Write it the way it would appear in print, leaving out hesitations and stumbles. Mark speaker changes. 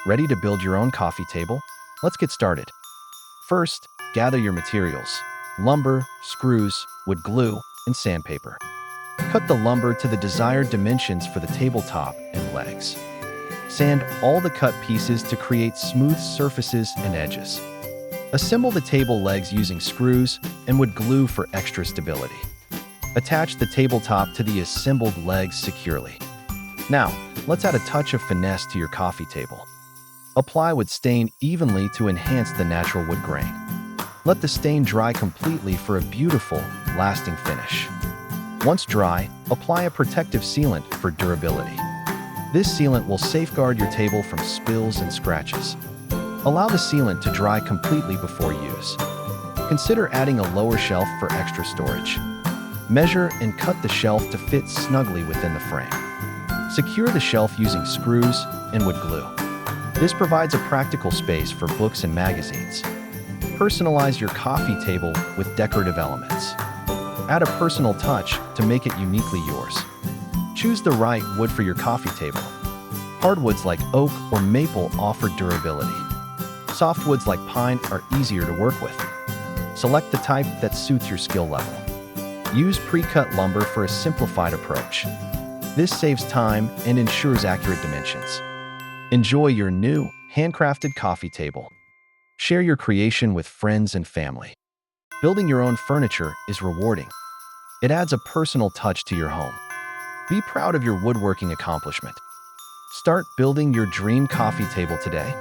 Speaker 1: Ready to build your own coffee table? Let's get started. First, gather your materials: lumber, screws, wood glue, and sandpaper. Cut the lumber to the desired dimensions for the tabletop and legs. Sand all the cut pieces to create smooth surfaces and edges. Assemble the table legs using screws and wood glue for extra stability. Attach the tabletop to the assembled legs securely. Now, let's add a touch of finesse to your coffee table. Apply wood stain evenly to enhance the natural wood grain. Let the stain dry completely for a beautiful, lasting finish. Once dry, apply a protective sealant for durability. This sealant will safeguard your table from spills and scratches. Allow the sealant to dry completely before use. Consider adding a lower shelf for extra storage. Measure and cut the shelf to fit snugly within the frame. Secure the shelf using screws and wood glue. This provides a practical space for books and magazines. Personalize your coffee table with decorative elements. Add a personal touch to make it uniquely yours. Choose the right wood for your coffee table. Hardwoods like oak or maple offer durability. Softwoods like pine are easier to work with. Select the type that suits your skill level. Use pre-cut lumber for a simplified approach. This saves time and ensures accurate dimensions. Enjoy your new, handcrafted coffee table. Share your creation with friends and family. Building your own furniture is rewarding. It adds a personal touch to your home. Be proud of your woodworking accomplishment. Start building your dream coffee table today.